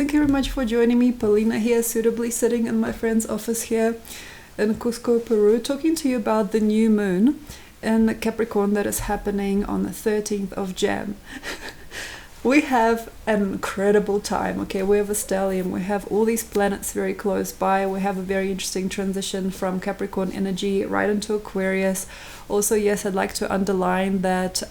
Thank you very much for joining me. Polina here, suitably sitting in my friend's office here in Cusco, Peru, talking to you about the new moon in Capricorn that is happening on the 13th of Jan. We have an incredible time, okay? We have a stellium, we have all these planets very close by, we have a very interesting transition from Capricorn energy right into Aquarius. Also, yes, I'd like to underline that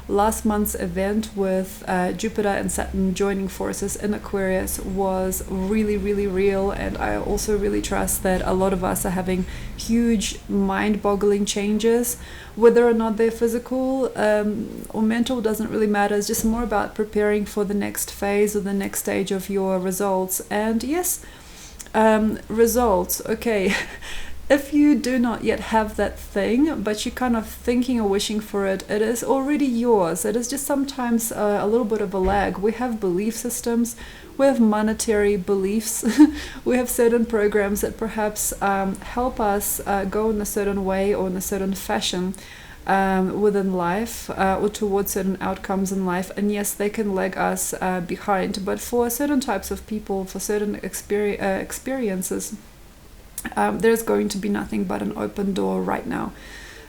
last month's event with Jupiter and Saturn joining forces in Aquarius was really, really real, and I also really trust that a lot of us are having huge mind-boggling changes. Whether or not they're physical or mental doesn't really matter. It's just more about preparing for the next phase or the next stage of your results. And yes, results, okay. If you do not yet have that thing, but you're kind of thinking or wishing for it, it is already yours. It is just sometimes a little bit of a lag. We have belief systems, we have monetary beliefs, we have certain programs that perhaps help us go in a certain way or in a certain fashion within life or towards certain outcomes in life. And yes, they can lag us behind, but for certain types of people, for certain experiences, there's going to be nothing but an open door right now.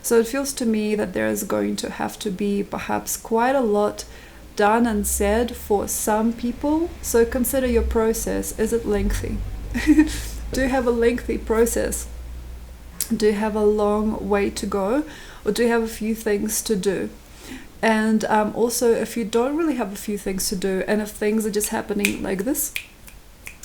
So it feels to me that there is going to have to be perhaps quite a lot done and said for some people. So consider your process. Is it lengthy? Do you have a lengthy process? Do you have a long way to go? Or do you have a few things to do? And also, if you don't really have a few things to do, and if things are just happening like this,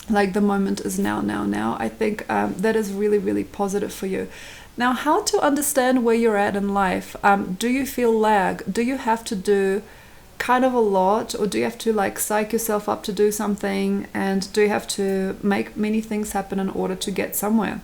like the moment is now, I think that is really, really positive for you. Now, how to understand where you're at in life? Do you feel lag? Do you have to do kind of a lot, or do you have to like psych yourself up to do something, and do you have to make many things happen in order to get somewhere?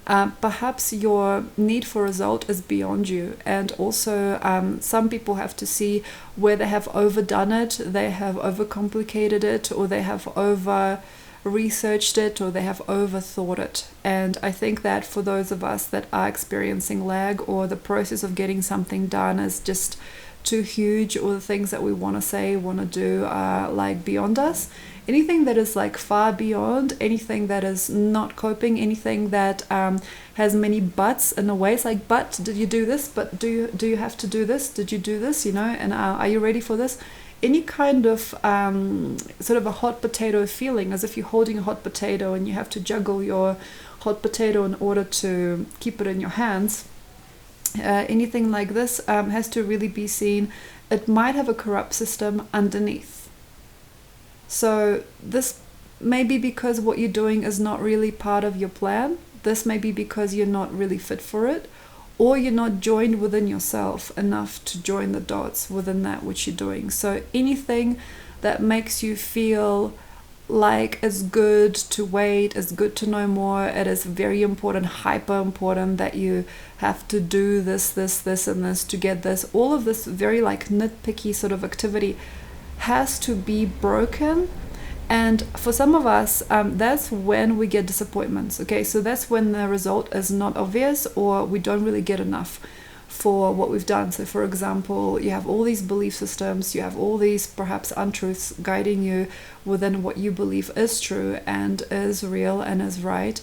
Perhaps your need for result is beyond you, and also some people have to see where they have overdone it, they have overcomplicated it, or they have over researched it, or they have overthought it. And I think that for those of us that are experiencing lag, or the process of getting something done is just too huge, or the things that we want to say, want to do are like beyond us, anything that is like far beyond, anything that is not coping, anything that has many buts in a way, it's like, but did you do this, but do you have to do this, did you do this, and are you ready for this? Any kind of sort of a hot potato feeling, as if you're holding a hot potato and you have to juggle your hot potato in order to keep it in your hands. Anything like this has to really be seen. It might have a corrupt system underneath. So this may be because what you're doing is not really part of your plan. This may be because you're not really fit for it, or you're not joined within yourself enough to join the dots within that which you're doing. So anything that makes you feel like it's good to wait, it's good to know more, it is very important, hyper important that you have to do this and this to get this. All of this very like nitpicky sort of activity has to be broken. And for some of us, that's when we get disappointments. Okay, so that's when the result is not obvious, or we don't really get enough for what we've done. So for example, you have all these belief systems, you have all these perhaps untruths guiding you within what you believe is true and is real and is right.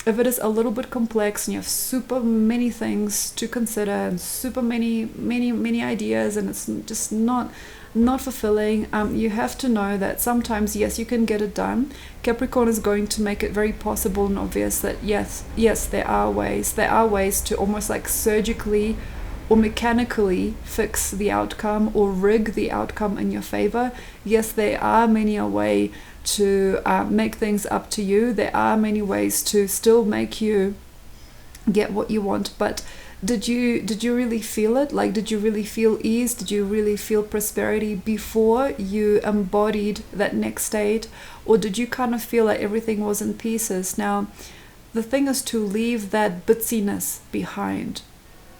If it is a little bit complex and you have super many things to consider and super many ideas, and it's just not fulfilling, you have to know that sometimes, yes, you can get it done. Capricorn is going to make it very possible and obvious that yes, there are ways to almost like surgically or mechanically fix the outcome or rig the outcome in your favor. Yes, there are many a way to make things up to you. There are many ways to still make you get what you want, but did you really feel it? Like, did you really feel ease? Did you really feel prosperity before you embodied that next state? Or did you kind of feel like everything was in pieces? Now, the thing is to leave that bitsiness behind,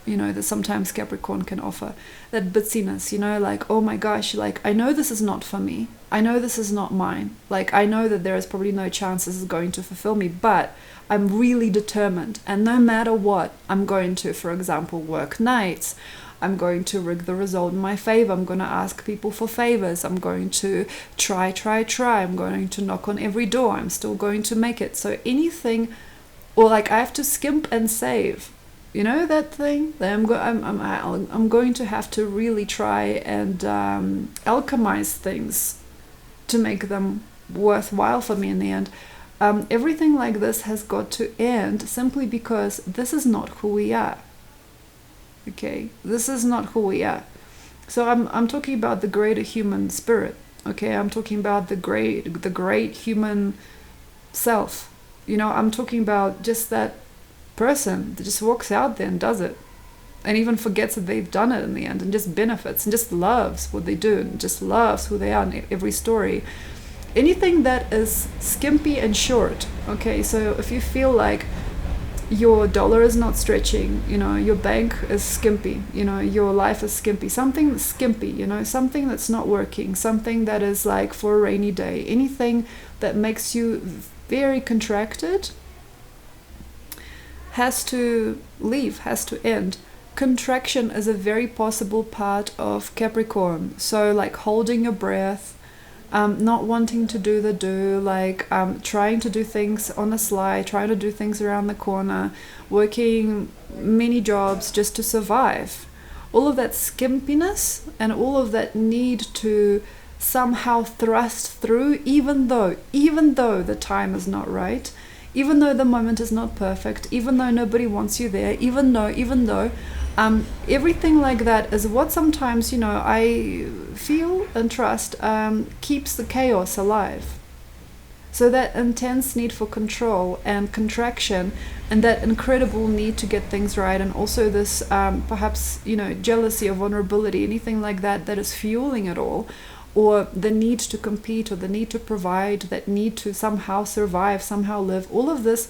that sometimes Capricorn can offer. That bitsiness, like, oh my gosh, like, I know this is not for me. I know this is not mine. Like, I know that there is probably no chance this is going to fulfill me, but I'm really determined. And no matter what, I'm going to, for example, work nights. I'm going to rig the result in my favor. I'm going to ask people for favors. I'm going to try. I'm going to knock on every door. I'm still going to make it. So anything, or like I have to skimp and save. You know that thing? That I'm going to have to really try and alchemize things to make them worthwhile for me in the end. Everything like this has got to end simply because this is not who we are. Okay, this is not who we are. So I'm talking about the greater human spirit. Okay, I'm talking about the great human self. You know, I'm talking about just that person that just walks out there and does it, and even forgets that they've done it in the end, and just benefits and just loves what they do and just loves who they are in every story. Anything that is skimpy and short. Okay, so if you feel like your dollar is not stretching, you know, your bank is skimpy, you know, your life is skimpy, something that's skimpy, you know, something that's not working, something that is like for a rainy day, anything that makes you very contracted has to leave, has to end. Contraction is a very possible part of Capricorn. So like holding your breath, not wanting to do the like trying to do things on the sly, trying to do things around the corner, working many jobs just to survive. All of that skimpiness and all of that need to somehow thrust through, even though the time is not right, even though the moment is not perfect, even though nobody wants you there, even though everything like that is what sometimes, you know, I feel and trust keeps the chaos alive. So that intense need for control and contraction, and that incredible need to get things right, and also this perhaps, you know, jealousy or vulnerability, anything like that that is fueling it all, or the need to compete, or the need to provide, that need to somehow survive, somehow live, all of this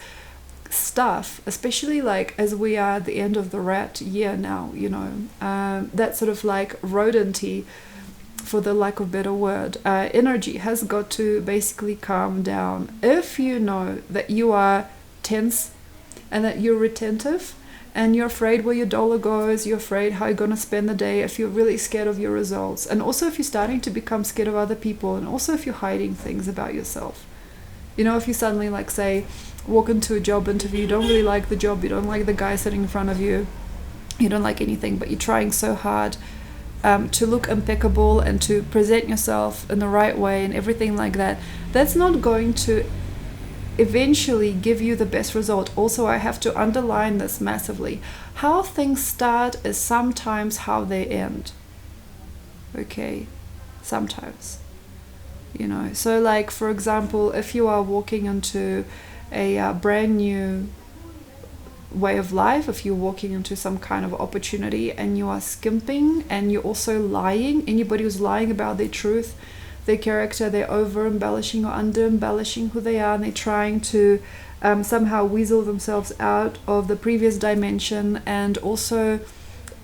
stuff, especially like as we are at the end of the rat year now, you know, that sort of like rodenty, for the lack of a better word, energy has got to basically calm down. If you know that you are tense and that you're retentive and you're afraid where your dollar goes, you're afraid how you're going to spend the day, if you're really scared of your results, and also if you're starting to become scared of other people, and also if you're hiding things about yourself, you know, if you suddenly, like, say, walk into a job interview, you don't really like the job, you don't like the guy sitting in front of you, you don't like anything, but you're trying so hard to look impeccable and to present yourself in the right way and everything like that, that's not going to eventually give you the best result. Also, I have to underline this massively. How things start is sometimes how they end. Okay, sometimes. You know, so like, for example, if you are walking into a brand new way of life, if you're walking into some kind of opportunity and you are skimping and you're also lying, anybody who's lying about their truth, their character, they're over embellishing or under embellishing who they are, and they're trying to somehow weasel themselves out of the previous dimension. And also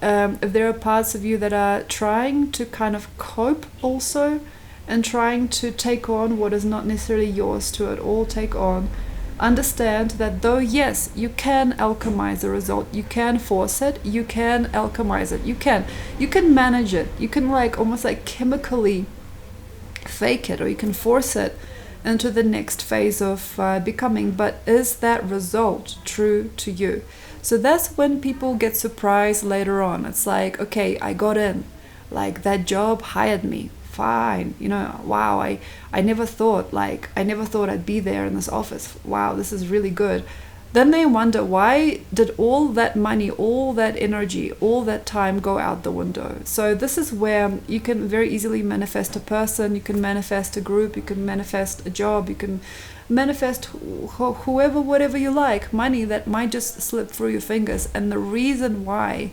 if there are parts of you that are trying to kind of cope also, and trying to take on what is not necessarily yours to at all take on, understand that though, yes, you can alchemize the result, you can force it, you can alchemize it, you can manage it, you can like almost like chemically fake it, or you can force it into the next phase of becoming, but is that result true to you? So that's when people get surprised later on. It's like, okay, I got in, like that job hired me, fine, you know, wow, I never thought I'd be there in this office, wow, this is really good. Then they wonder, why did all that money, all that energy, all that time go out the window? So this is where you can very easily manifest a person, you can manifest a group, you can manifest a job, you can manifest whoever, whatever you like, money that might just slip through your fingers. And the reason why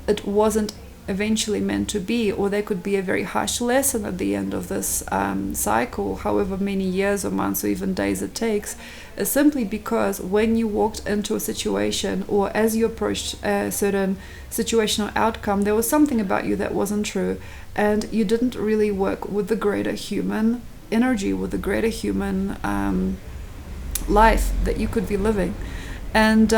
it wasn't eventually meant to be, or there could be a very harsh lesson at the end of this cycle, however many years or months or even days it takes, is simply because when you walked into a situation, or as you approached a certain situational outcome, there was something about you that wasn't true, and you didn't really work with the greater human energy, with the greater human life that you could be living. And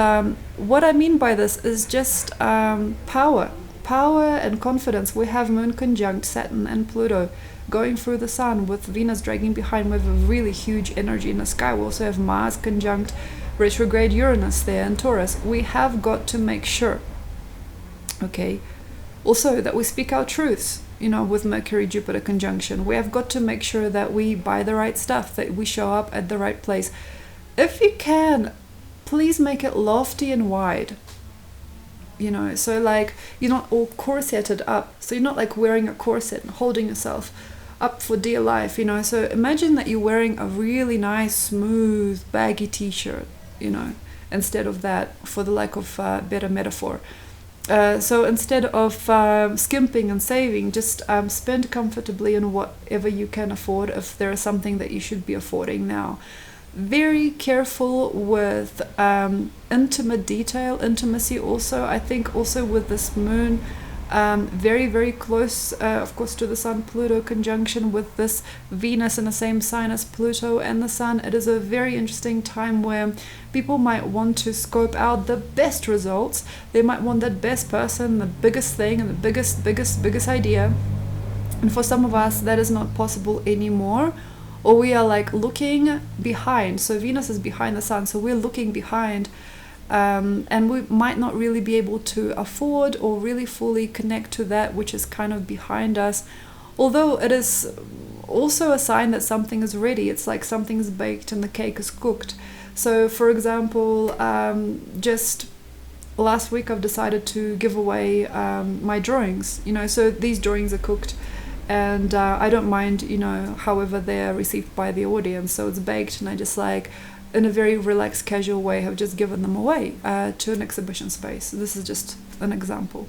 what I mean by this is just power. power and confidence. We have Moon conjunct Saturn and Pluto going through the Sun with Venus dragging behind. We have a really huge energy in the sky. We also have Mars conjunct retrograde Uranus there in Taurus. We have got to make sure, okay, also that we speak our truths, you know, with Mercury Jupiter conjunction. We have got to make sure that we buy the right stuff, that we show up at the right place. If you can, please make it lofty and wide, you know, so like you're not all corseted up, so you're not like wearing a corset and holding yourself up for dear life, you know. So imagine that you're wearing a really nice smooth baggy t-shirt, you know, instead of that, for the lack of better metaphor. So instead of skimping and saving, just spend comfortably on whatever you can afford, if there is something that you should be affording now. Very careful with intimate detail, intimacy also. I think also with this moon, very, very close, of course, to the Sun Pluto conjunction, with this Venus in the same sign as Pluto and the Sun. It is a very interesting time where people might want to scope out the best results. They might want that best person, the biggest thing, and the biggest idea. And for some of us, that is not possible anymore. Or we are like looking behind. So Venus is behind the Sun, so we're looking behind. And we might not really be able to afford or really fully connect to that which is kind of behind us. Although it is also a sign that something is ready. It's like something's baked and the cake is cooked. So for example, just last week I've decided to give away my drawings, you know, so these drawings are cooked. And I don't mind, you know, however they're received by the audience. So it's baked, and I just like, in a very relaxed, casual way, have just given them away to an exhibition space. This is just an example.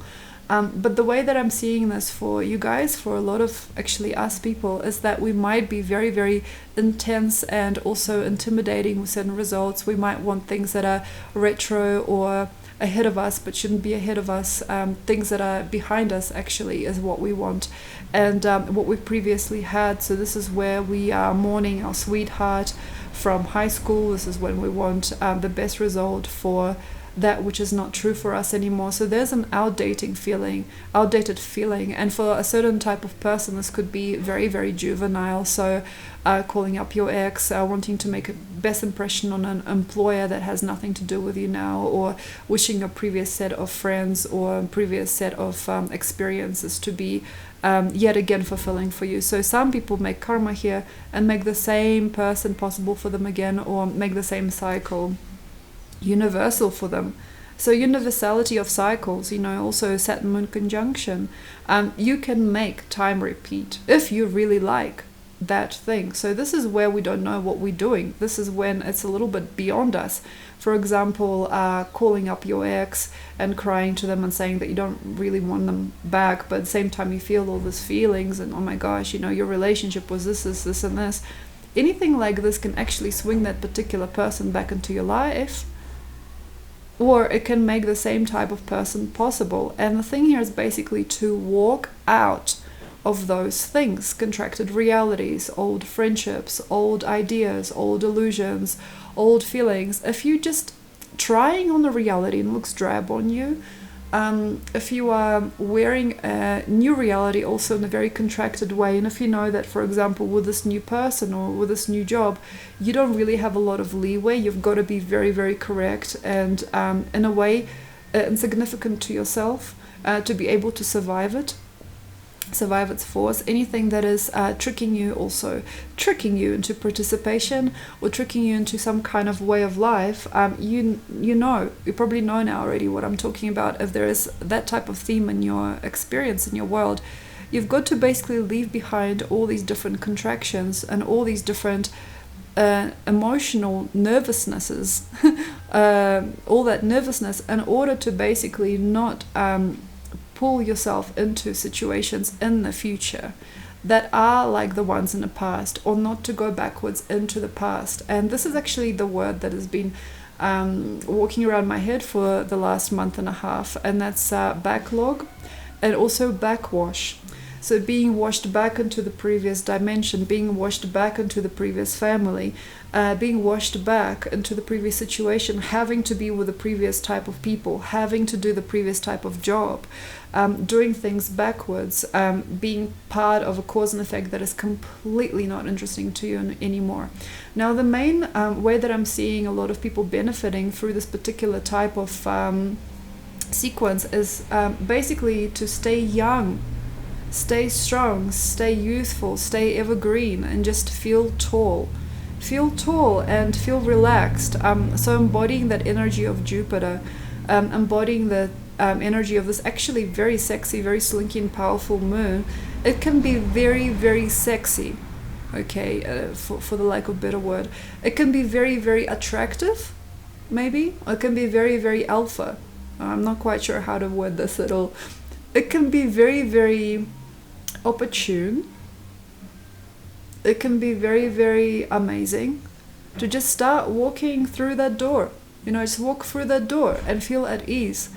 But the way that I'm seeing this for you guys, for a lot of actually us people, is that we might be very, very intense and also intimidating with certain results. We might want things that are retro or ahead of us but shouldn't be ahead of us. Things that are behind us actually is what we want, and what we previously had. So this is where we are mourning our sweetheart from high school. This is when we want the best result for that which is not true for us anymore. So there's an outdated feeling, and for a certain type of person this could be very, very juvenile. So calling up your ex, wanting to make a best impression on an employer that has nothing to do with you now, or wishing a previous set of friends or a previous set of experiences to be yet again fulfilling for you. So some people make karma here and make the same person possible for them again, or make the same cycle universal for them. So universality of cycles, you know, also Saturn Moon conjunction, you can make time repeat if you really like that thing. So this is where we don't know what we're doing. This is when it's a little bit beyond us. For example, calling up your ex and crying to them and saying that you don't really want them back, but at the same time you feel all these feelings and, oh my gosh, you know, your relationship was this and this. Anything like this can actually swing that particular person back into your life, or it can make the same type of person possible. And the thing here is basically to walk out of those things, contracted realities, old friendships, old ideas, old illusions, old feelings. If you just trying on the reality and looks drab on you, if you are wearing a new reality also in a very contracted way, and if you know that, for example, with this new person or with this new job, you don't really have a lot of leeway, you've got to be very, very correct and in a way insignificant to yourself to be able to survive its force. Anything that is tricking you into participation or tricking you into some kind of way of life, you probably know now already what I'm talking about. If there is that type of theme in your experience, in your world, you've got to basically leave behind all these different contractions and all these different emotional nervousnesses, all that nervousness, in order to basically not pull yourself into situations in the future that are like the ones in the past, or not to go backwards into the past. And this is actually the word that has been walking around my head for the last month and a half, and that's backlog and also backwash. So being washed back into the previous dimension, being washed back into the previous family, being washed back into the previous situation, having to be with the previous type of people, having to do the previous type of job, doing things backwards, being part of a cause and effect that is completely not interesting to you anymore. Now, the main way that I'm seeing a lot of people benefiting through this particular type of sequence is basically to stay young, stay strong, stay youthful, stay evergreen, and just feel tall. Feel tall and feel relaxed. So embodying that energy of Jupiter, embodying the energy of this actually very sexy, very slinky and powerful moon, it can be very, very sexy, okay, for the lack of a better word. It can be very, very attractive, maybe. It can be very, very alpha. I'm not quite sure how to word this at all. It can be very, very opportune. It can be very, very amazing to just start walking through that door. Just walk through that door and feel at ease.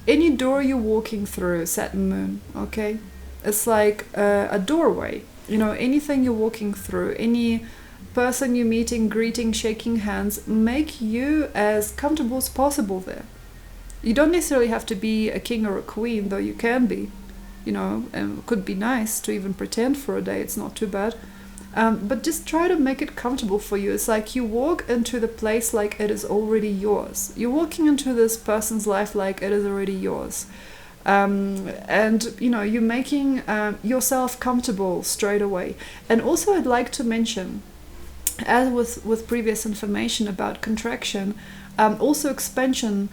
Any door you're walking through, Saturn Moon, okay? It's like a doorway. Anything you're walking through, any person you're meeting, greeting, shaking hands, make you as comfortable as possible there. You don't necessarily have to be a king or a queen, though you can be. And it could be nice to even pretend for a day. It's not too bad. But just try to make it comfortable for you. It's like you walk into the place like it is already yours. You're walking into this person's life like it is already yours. And you're making yourself comfortable straight away. And also I'd like to mention, as with previous information about contraction, also expansion,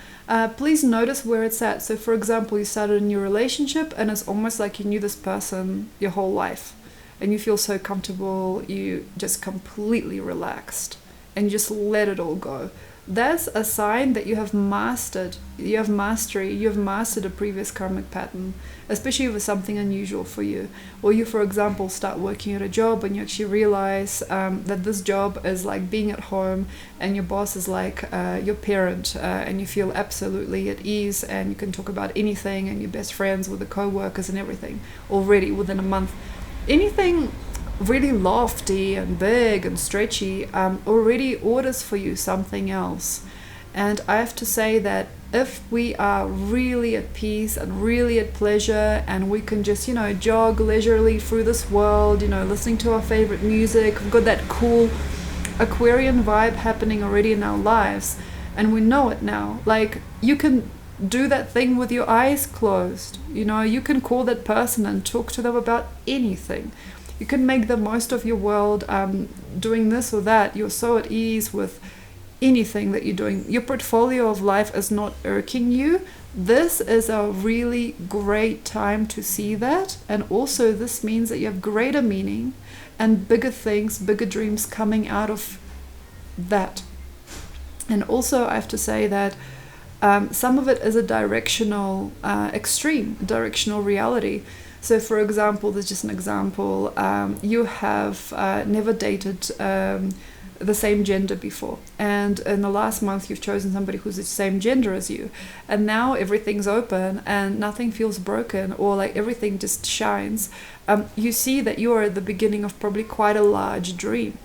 please notice where it's at. So for example, you started a new relationship and it's almost like you knew this person your whole life. And you feel so comfortable, you just completely relaxed and you just let it all go. That's a sign that you have mastered, you have mastery, you have mastered a previous karmic pattern, especially if it's something unusual for you. Or you, for example, start working at a job and you actually realize that this job is like being at home and your boss is like your parent, and you feel absolutely at ease and you can talk about anything and you're best friends with the co-workers and everything already within a month. Anything really lofty and big and stretchy already orders for you something else. And I have to say that if we are really at peace and really at pleasure and we can just jog leisurely through this world, listening to our favorite music, we've got that cool Aquarian vibe happening already in our lives and we know it now. Like, you can do that thing with your eyes closed. You can call that person and talk to them about anything. You can make the most of your world doing this or that. You're so at ease with anything that you're doing. Your portfolio of life is not irking you. This is a really great time to see that. And also this means that you have greater meaning and bigger things, bigger dreams coming out of that. And also I have to say that some of it is a directional extreme, directional reality. So for example, there's just an example, you have never dated the same gender before, and in the last month you've chosen somebody who's the same gender as you, and now everything's open and nothing feels broken, or like everything just shines. You see that you are at the beginning of probably quite a large dream.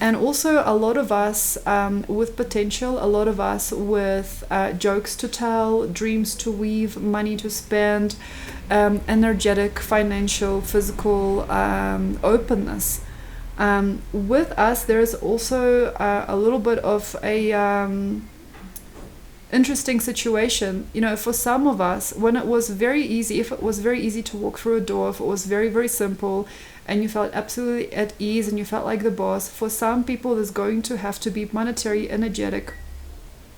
And also a lot of us with potential, a lot of us with jokes to tell, dreams to weave, money to spend, energetic, financial, physical openness. With us, there is also a little bit of a interesting situation. For some of us, when it was very easy, if it was very easy to walk through a door, if it was very, very simple, and you felt absolutely at ease and you felt like the boss, for some people there's going to have to be monetary, energetic,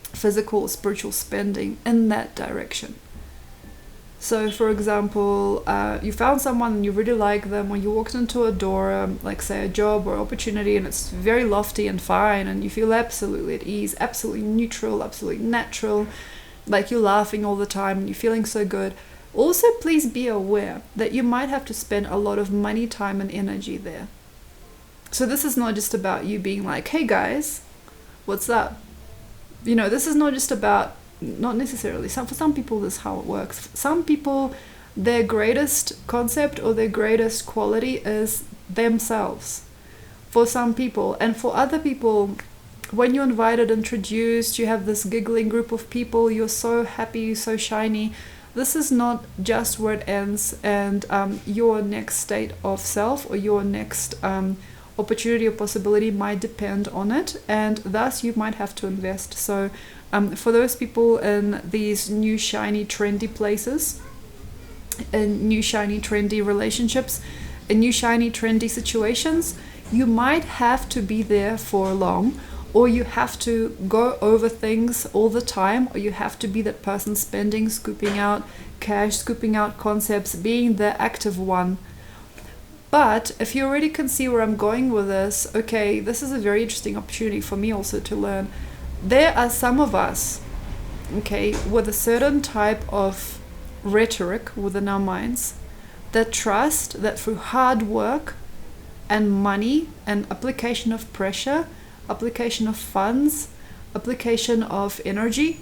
physical, spiritual spending in that direction. So for example, you found someone and you really like them, when you walked into a door, like say a job or opportunity, and it's very lofty and fine and you feel absolutely at ease, absolutely neutral, absolutely natural, like you're laughing all the time and you're feeling so good. Also, please be aware that you might have to spend a lot of money, time and energy there. So this is not just about you being like, hey guys, what's up? This is not just about, not necessarily, for some people this is how it works. Some people their greatest concept or their greatest quality is themselves. For some people, and for other people, when you're invited, introduced, you have this giggling group of people, you're so happy, so shiny. This is not just where it ends, and your next state of self or your next opportunity or possibility might depend on it, and thus you might have to invest. So for those people in these new shiny trendy places, in new shiny trendy relationships, in new shiny trendy situations, you might have to be there for long, or you have to go over things all the time, or you have to be that person spending, scooping out cash, scooping out concepts, being the active one. But if you already can see where I'm going with this, okay, this is a very interesting opportunity for me also to learn. There are some of us, okay, with a certain type of rhetoric within our minds that trust that through hard work and money and application of pressure, application of funds, application of energy,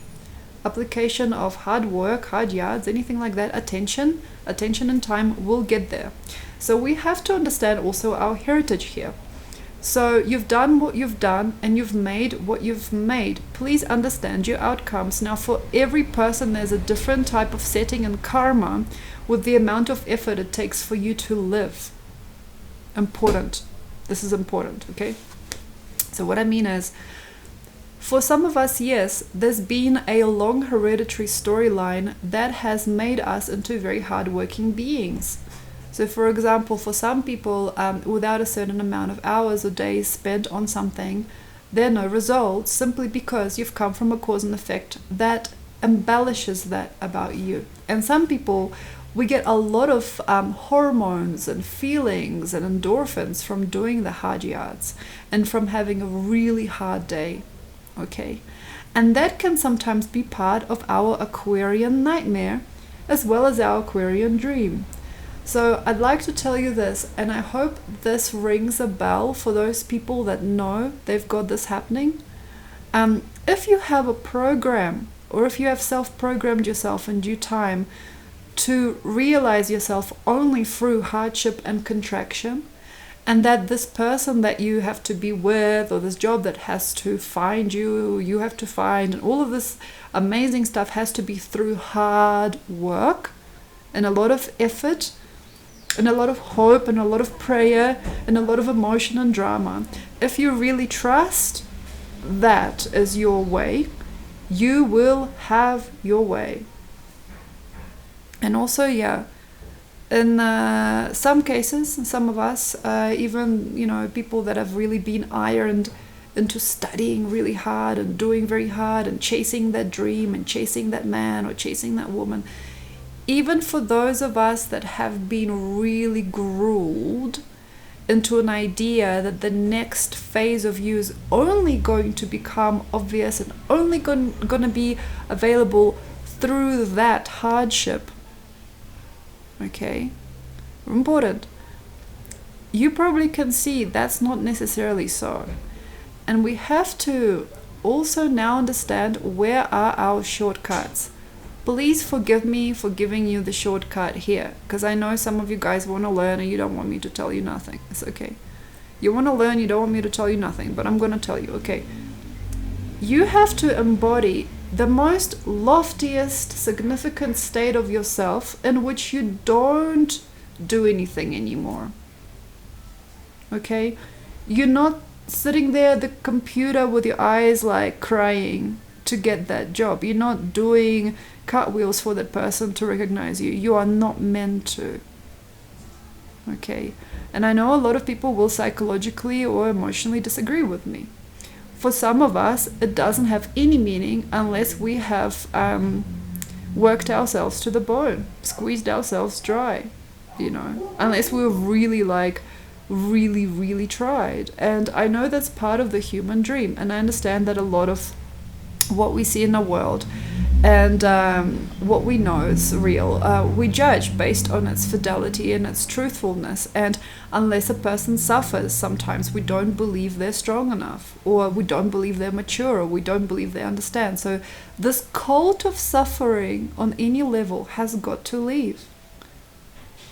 application of hard work, hard yards, anything like that, attention and time will get there. So we have to understand also our heritage here. So you've done what you've done and you've made what you've made. Please understand your outcomes. Now for every person there's a different type of setting and karma with the amount of effort it takes for you to live. Important. This is important, okay? So what I mean is, for some of us, yes, there's been a long hereditary storyline that has made us into very hardworking beings. So for example, for some people, without a certain amount of hours or days spent on something, there are no results, simply because you've come from a cause and effect that embellishes that about you. And some people, we get a lot of hormones and feelings and endorphins from doing the hard yards and from having a really hard day, okay? And that can sometimes be part of our Aquarian nightmare as well as our Aquarian dream. So I'd like to tell you this, and I hope this rings a bell for those people that know they've got this happening. If you have a program, or if you have self-programmed yourself in due time to realize yourself only through hardship and contraction, and that this person that you have to be with, or this job that has to find you, you have to find, and all of this amazing stuff has to be through hard work and a lot of effort and a lot of hope and a lot of prayer and a lot of emotion and drama. If you really trust that is your way, you will have your way. And also, yeah, in some cases, some of us, even, you know, people that have really been ironed into studying really hard and doing very hard and chasing that dream and chasing that man or chasing that woman, even for those of us that have been really groomed into an idea that the next phase of you is only going to become obvious and only going to be available through that hardship, okay? Important. You probably can see that's not necessarily so. And we have to also now understand where are our shortcuts. Please forgive me for giving you the shortcut here, because I know some of you guys want to learn and you don't want me to tell you nothing. It's okay. You want to learn, you don't want me to tell you nothing, but I'm going to tell you, okay? You have to embody the most loftiest, significant state of yourself in which you don't do anything anymore. Okay? You're not sitting there at the computer with your eyes like crying to get that job. You're not doing cartwheels for that person to recognize you. You are not meant to. Okay? And I know a lot of people will psychologically or emotionally disagree with me. For some of us, it doesn't have any meaning unless we have worked ourselves to the bone, squeezed ourselves dry, you know, unless we're really really tried. And I know that's part of the human dream, and I understand that a lot of what we see in the world and what we know is real, we judge based on its fidelity and its truthfulness. And unless a person suffers, sometimes we don't believe they're strong enough, or we don't believe they're mature, or we don't believe they understand. So this cult of suffering on any level has got to leave.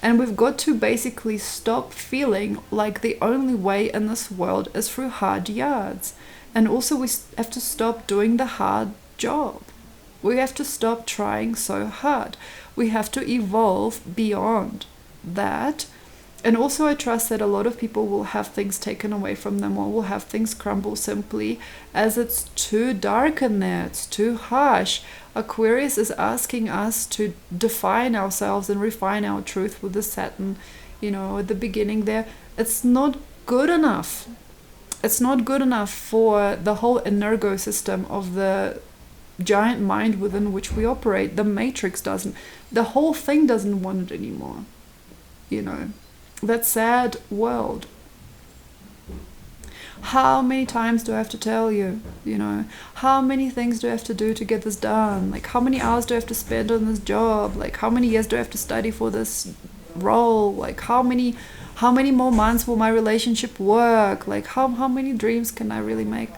And we've got to basically stop feeling like the only way in this world is through hard yards. And also we have to stop doing the hard job. We have to stop trying so hard. We have to evolve beyond that. And also I trust that a lot of people will have things taken away from them, or will have things crumble simply as it's too dark in there, it's too harsh. Aquarius is asking us to define ourselves and refine our truth with the Saturn, at the beginning there. It's not good enough. It's not good enough for the whole energo system of the giant mind within which we operate. The matrix doesn't. The whole thing doesn't want it anymore. That sad world. How many times do I have to tell you? How many things do I have to do to get this done? Like, how many hours do I have to spend on this job? Like, how many years do I have to study for this role? Like, how many more months will my relationship work? Like, how many dreams can I really make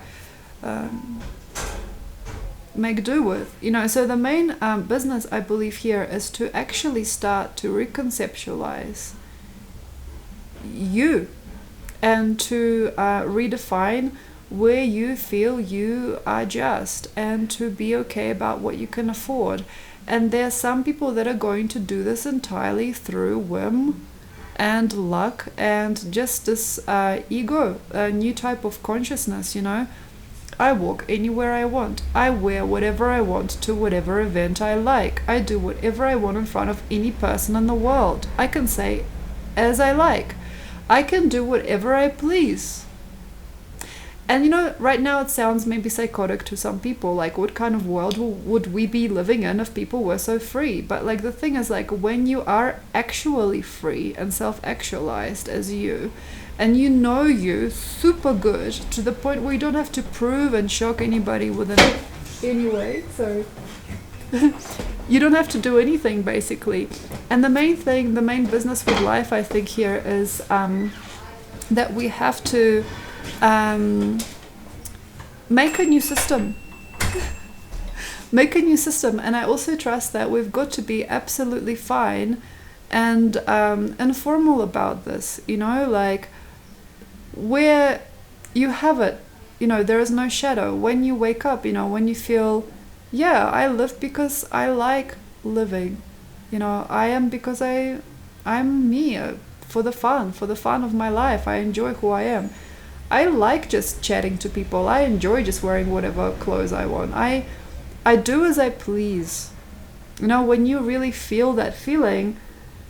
do with? So the main business, I believe, here is to actually start to reconceptualize you, and to redefine where you feel you are just, and to be okay about what you can afford. And there's some people that are going to do this entirely through whim and luck and just this ego, a new type of consciousness. I walk anywhere I want. I wear whatever I want to whatever event I like. I do whatever I want in front of any person in the world. I can say as I like. I can do whatever I please. And right now it sounds maybe psychotic to some people. Like, what kind of world would we be living in if people were so free? But like, the thing is, like, when you are actually free and self-actualized as you, and you super good to the point where you don't have to prove and shock anybody with it anyway. So you don't have to do anything, basically. And the main business with life, I think, here is that we have to make a new system. Make a new system. And I also trust that we've got to be absolutely fine and informal about this, like, where you have it, there is no shadow. When you wake up, when you feel, yeah, I live because I like living. I am because I'm me, for the fun of my life. I enjoy who I am. I like just chatting to people. I enjoy just wearing whatever clothes I want. I do as I please. When you really feel that feeling,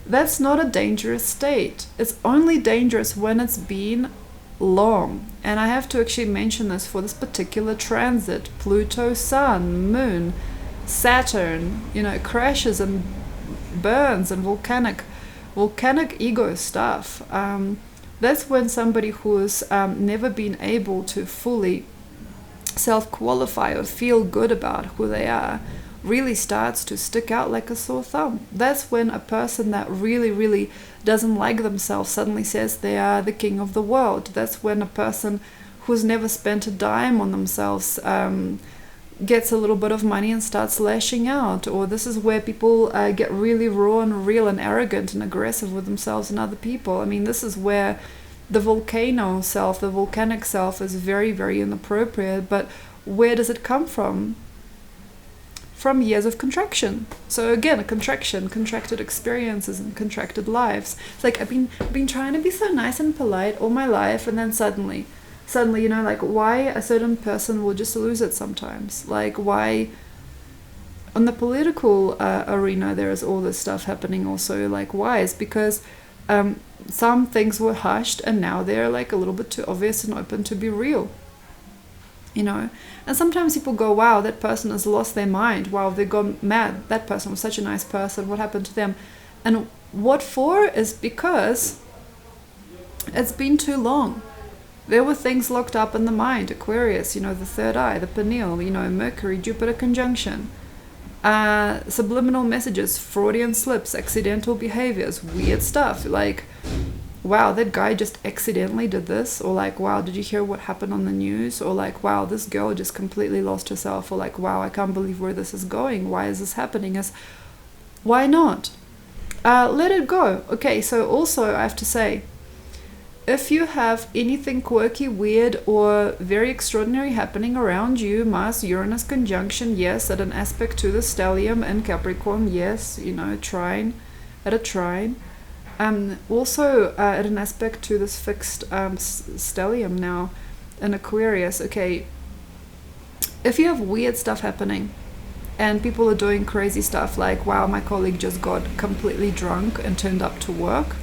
that's not a dangerous state. It's only dangerous when it's been long. And I have to actually mention this for this particular transit. Pluto, Sun, Moon, Saturn, crashes and burns and volcanic ego stuff. That's when somebody who's never been able to fully self-qualify or feel good about who they are really starts to stick out like a sore thumb. That's when a person that really, really doesn't like themselves suddenly says they are the king of the world. That's when a person who's never spent a dime on themselves gets a little bit of money and starts lashing out. Or this is where people get really raw and real and arrogant and aggressive with themselves and other people. I mean, this is where the volcano self, the volcanic self, is very, very inappropriate. But where does it come from? From years of contraction. So again, a contraction, contracted experiences and contracted lives. It's like I've been trying to be so nice and polite all my life, and then suddenly, like, why a certain person will just lose it sometimes. Like, why on the political arena there is all this stuff happening also. Like, why? It's because some things were hushed and now they're like a little bit too obvious and open to be real. And sometimes people go, wow, that person has lost their mind. Wow, they've gone mad. That person was such a nice person. What happened to them? And what for is because it's been too long. There were things locked up in the mind. Aquarius, the third eye, the pineal, Mercury, Jupiter conjunction. Subliminal messages, Freudian slips, accidental behaviors, weird stuff. Like, wow, that guy just accidentally did this. Or like, wow, did you hear what happened on the news? Or like, wow, this girl just completely lost herself. Or like, wow, I can't believe where this is going. Why is this happening? Why not? let it go. Okay, so also I have to say, if you have anything quirky, weird, or very extraordinary happening around you, Mars-Uranus conjunction, yes, at an aspect to the stellium in Capricorn, yes, trine, at a trine. Also at an aspect to this fixed stellium now in Aquarius. Okay, if you have weird stuff happening and people are doing crazy stuff, like, wow, my colleague just got completely drunk and turned up to work,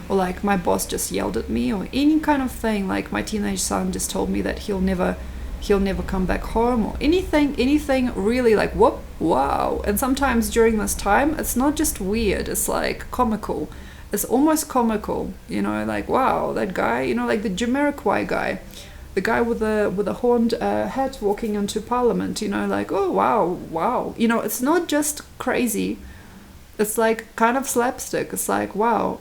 or like my boss just yelled at me, or any kind of thing, like my teenage son just told me that he'll never come back home, or anything really like, whoop, wow. And sometimes during this time it's not just weird, it's like comical. It's almost comical, like, wow, that guy, like the Jamiroquai guy, the guy with a horned hat walking into Parliament, like, oh wow, it's not just crazy. It's like kind of slapstick. It's like, wow.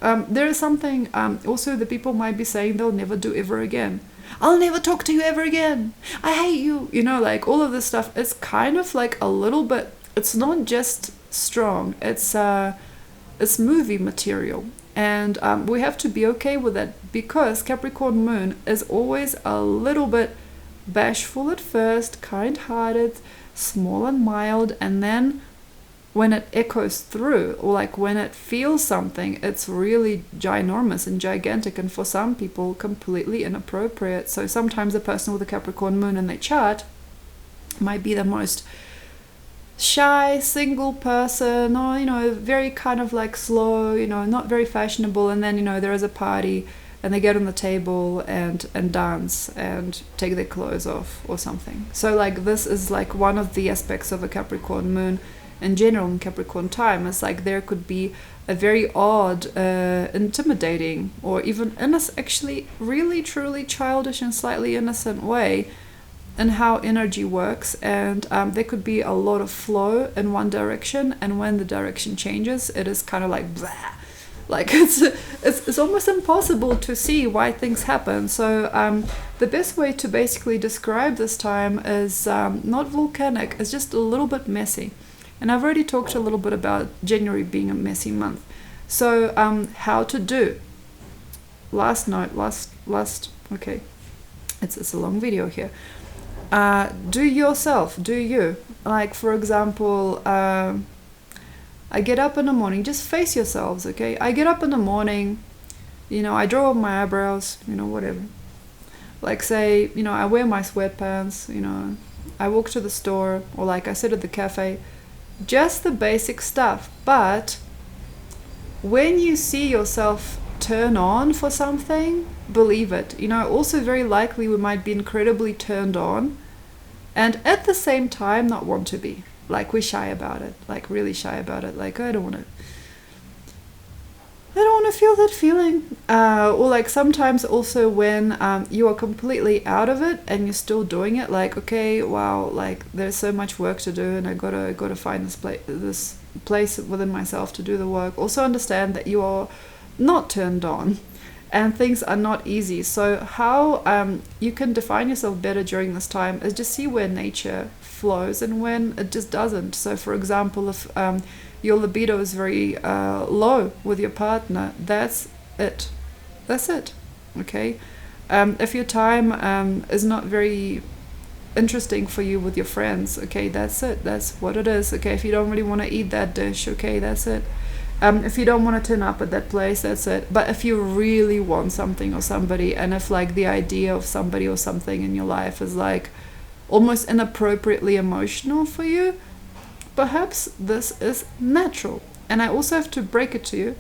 There is something also that people might be saying they'll never do ever again. I'll never talk to you ever again. I hate you. Like all of this stuff. It's kind of like a little bit. It's not just strong. It's movie material, and we have to be okay with that, because Capricorn moon is always a little bit bashful at first, kind-hearted, small and mild, and then when it echoes through, or like when it feels something, it's really ginormous and gigantic, and for some people completely inappropriate. So sometimes a person with a Capricorn moon in their chart might be the most shy single person, or very kind of like slow, not very fashionable, and then there is a party and they get on the table and dance and take their clothes off or something. So like this is like one of the aspects of a Capricorn moon in general in Capricorn time. It's like there could be a very odd, intimidating, or even actually really truly childish and slightly innocent way in how energy works, and there could be a lot of flow in one direction, and when the direction changes, it is kind of like blah. Like it's almost impossible to see why things happen. So the best way to basically describe this time is not volcanic, it's just a little bit messy. And I've already talked a little bit about January being a messy month. So how to do. Okay, it's a long video here. Do yourself, do you. Like, for example, I get up in the morning, just face yourselves, okay? I get up in the morning, I draw up my eyebrows, whatever. Like, say, I wear my sweatpants, I walk to the store, or like I sit at the cafe, just the basic stuff. But when you see yourself turn on for something, believe it. Also very likely we might be incredibly turned on, and at the same time not want to be. Like, we're shy about it, like really shy about it. Like, I don't want to feel that feeling. Or like sometimes also when you are completely out of it and you're still doing it, like, okay, wow, like there's so much work to do, and I gotta find this place within myself to do the work. Also understand that you are not turned on, and things are not easy. So how you can define yourself better during this time is just see where nature flows and when it just doesn't. So for example, if your libido is very low with your partner, that's it, okay? If your time is not very interesting for you with your friends, okay, that's it, that's what it is, okay? If you don't really want to eat that dish, okay, that's it. If you don't want to turn up at that place, that's it. But if you really want something or somebody, and if like the idea of somebody or something in your life is like almost inappropriately emotional for you, perhaps this is natural. And I also have to break it to you,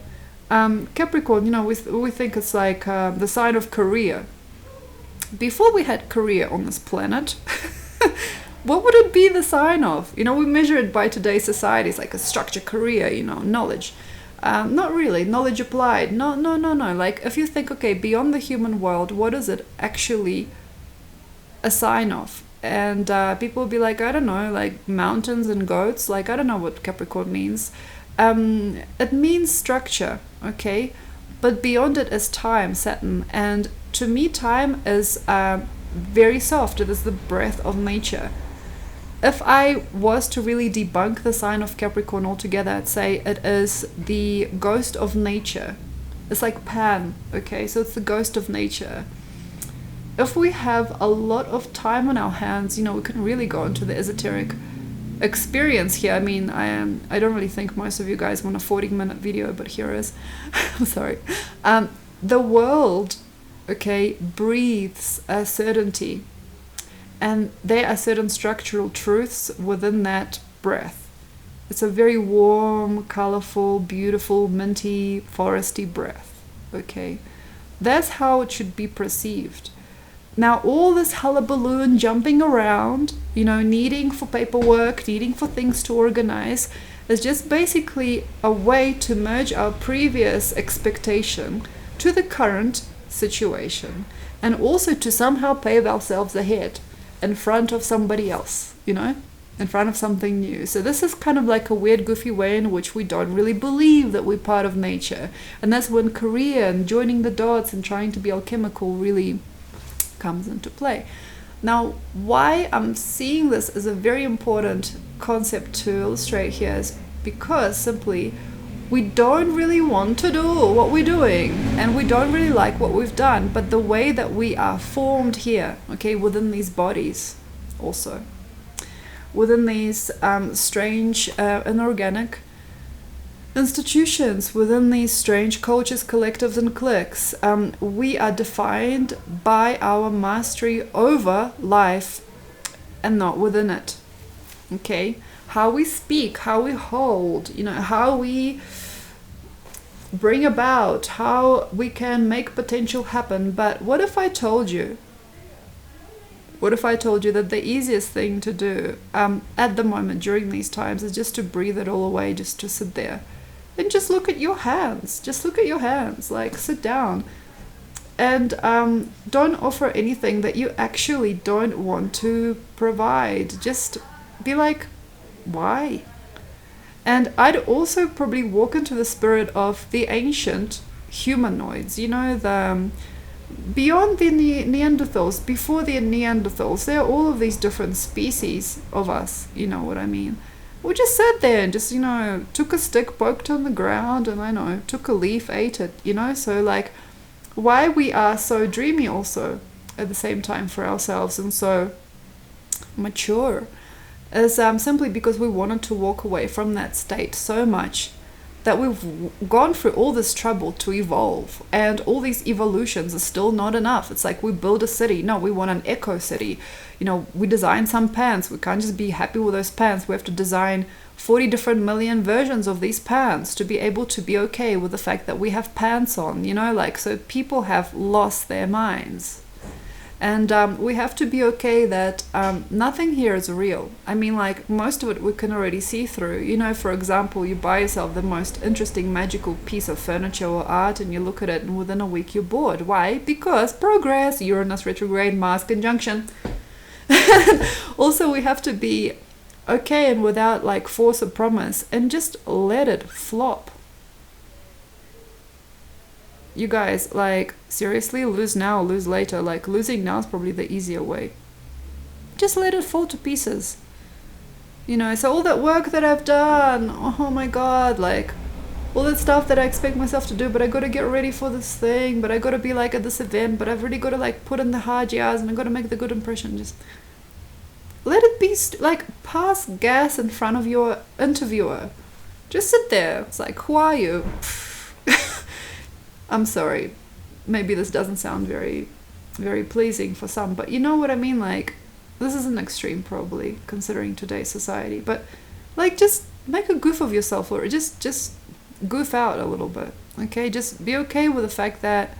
Capricorn, we think it's like the sign of career. Before we had career on this planet, what would it be the sign of? We measure it by today's society. It's like a structured career, knowledge. Not really. Knowledge applied. No. Like, if you think, okay, beyond the human world, what is it actually a sign of? And people will be like, I don't know, like mountains and goats. Like, I don't know what Capricorn means. It means structure, okay? But beyond it is time, Saturn. And to me, time is very soft. It is the breath of nature. if I was to really debunk the sign of Capricorn altogether, I'd say it is the ghost of nature. It's like Pan, okay? So it's the ghost of nature. If we have a lot of time on our hands, you know, we can really go into the esoteric experience here. I mean, I don't really think most of you guys want a 40-minute video, but here is. I'm sorry. The world, okay, breathes a certainty, and there are certain structural truths within that breath. It's a very warm, colorful, beautiful, minty, foresty breath, okay? That's how it should be perceived. Now, all this hullabaloo jumping around, you know, needing for paperwork, needing for things to organize, is just basically a way to merge our previous expectation to the current situation, and also to somehow pave ourselves ahead in front of somebody else, you know, in front of something new. So this is kind of like a weird, goofy way in which we don't really believe that we're part of nature. And that's when Korea and joining the dots and trying to be alchemical really comes into play. Now, why I'm seeing this as a very important concept to illustrate here is because simply we don't really want to do what we're doing, and we don't really like what we've done, but the way that we are formed here, okay, within these bodies also, within these strange inorganic institutions, within these strange cultures, collectives and cliques, we are defined by our mastery over life and not within it, okay? How we speak, how we hold, you know, how we bring about, how we can make potential happen. But what if I told you that the easiest thing to do at the moment during these times is just to breathe it all away, just to sit there and just look at your hands. Just look at your hands, like sit down and don't offer anything that you actually don't want to provide. Just be like, why? And I'd also probably walk into the spirit of the ancient humanoids, you know, the beyond the Neanderthals, before the Neanderthals, there are all of these different species of us, you know what I mean? We just sat there and just, you know, took a stick, poked on the ground, and I know, took a leaf, ate it, you know? So like, why we are so dreamy also at the same time for ourselves and so mature is simply because we wanted to walk away from that state so much that we've gone through all this trouble to evolve, and all these evolutions are still not enough. It's like we build a city. No, we want an eco city. You know, we design some pants. We can't just be happy with those pants. We have to design 40 different million versions of these pants to be able to be okay with the fact that we have pants on, you know, like, so people have lost their minds. And we have to be okay that nothing here is real. I mean, like, most of it we can already see through. You know, for example, you buy yourself the most interesting, magical piece of furniture or art, and you look at it, and within a week you're bored. Why? Because progress, Uranus retrograde, Mars conjunction. Also, we have to be okay and without, like, force or promise, and just let it flop. You guys, like, seriously, lose now, lose later. Like, losing now is probably the easier way. Just let it fall to pieces. You know, so all that work that I've done, oh my god, like, all that stuff that I expect myself to do, but I gotta get ready for this thing, but I gotta be, like, at this event, but I've really gotta, like, put in the hard yards, and I gotta make the good impression. Just let it be, like, pass gas in front of your interviewer. Just sit there. It's like, who are you? I'm sorry, maybe this doesn't sound very, very pleasing for some, but you know what I mean? Like, this is an extreme probably, considering today's society, but, like, just make a goof of yourself, or just goof out a little bit, okay? Just be okay with the fact that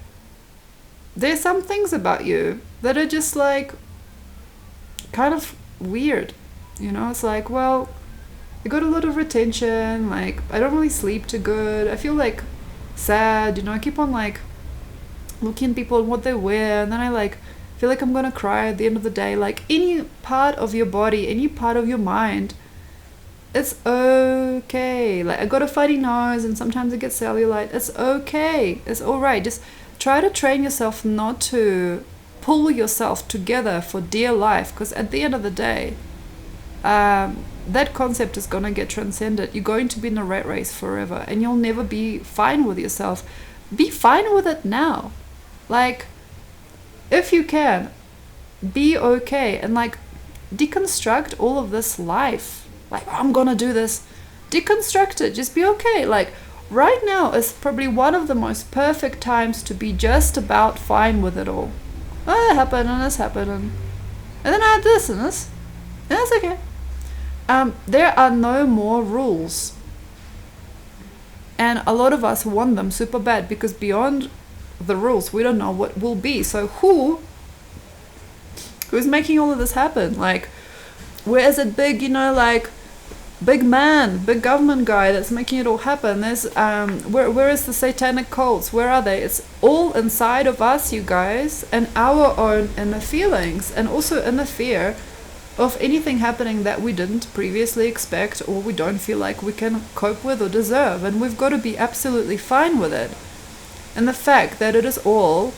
there's some things about you that are just, like, kind of weird, you know? It's like, well, I got a lot of retention, like, I don't really sleep too good, I feel, like, sad, you know, I keep on, like, looking at people and what they wear, and then I, like, feel like I'm gonna cry at the end of the day. Like, any part of your body, any part of your mind, it's okay. Like, I got a funny nose and sometimes I get cellulite. It's okay, it's all right. Just try to train yourself not to pull yourself together for dear life, because at the end of the day, that concept is going to get transcended. You're going to be in a rat race forever, and you'll never be fine with yourself. Be fine with it now. Like, if you can, be okay, and like deconstruct all of this life. Like, I'm gonna do this. Deconstruct it. Just be okay. Like, right now is probably one of the most perfect times to be just about fine with it all. Oh, it happened and it's happening. And then I had this and this. And that's okay. There are no more rules. And a lot of us want them super bad, because beyond the rules, we don't know what will be. So who's making all of this happen? Like, where is it big, like, big man, big government guy that's making it all happen? There's where is the satanic cults? Where are they? It's all inside of us, you guys, and our own inner feelings, and also inner fear of anything happening that we didn't previously expect, or we don't feel like we can cope with or deserve. And we've got to be absolutely fine with it, and the fact that it is all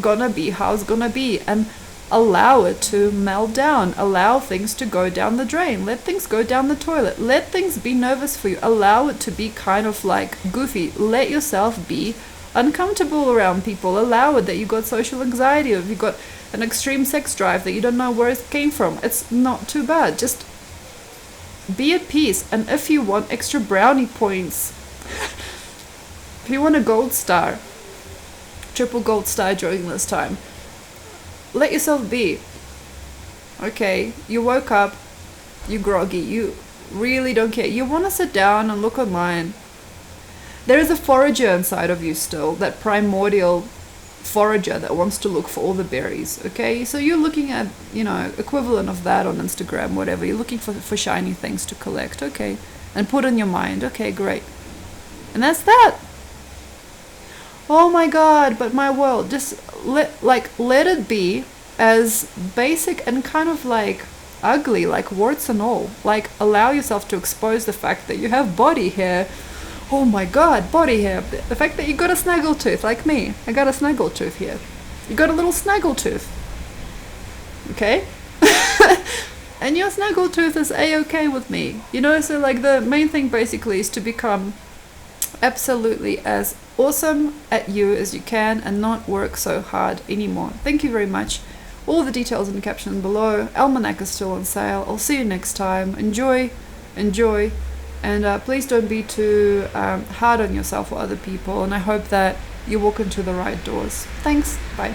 gonna be how it's gonna be, and allow it to melt down. Allow things to go down the drain. Let things go down the toilet. Let things be nervous for you. Allow it to be kind of like goofy. Let yourself be uncomfortable around people. Allow it that you got social anxiety, or if you got an extreme sex drive that you don't know where it came from. It's not too bad. Just be at peace. And if you want extra brownie points, if you want a gold star, triple gold star during this time, let yourself be. Okay, you woke up, you're groggy, you really don't care. You want to sit down and look online. There is a forager inside of you still, that primordial forager that wants to look for all the berries. Okay, so you're looking at, equivalent of that on Instagram, whatever. You're looking for shiny things to collect. Okay, and put in your mind. Okay, great. And that's that. Oh my God, but my world, just let it be as basic and kind of like ugly, like warts and all. Like, allow yourself to expose the fact that you have body hair. Oh my God, body hair. The fact that you got a snaggle tooth, like me. I got a snaggle tooth here. You got a little snaggle tooth. Okay? And your snaggle tooth is a-okay with me. So like the main thing basically is to become absolutely as awesome at you as you can, and not work so hard anymore. Thank you very much. All the details in the caption below. Almanac is still on sale. I'll see you next time. Enjoy, and please don't be too hard on yourself or other people, and I hope that you walk into the right doors. Thanks. Bye.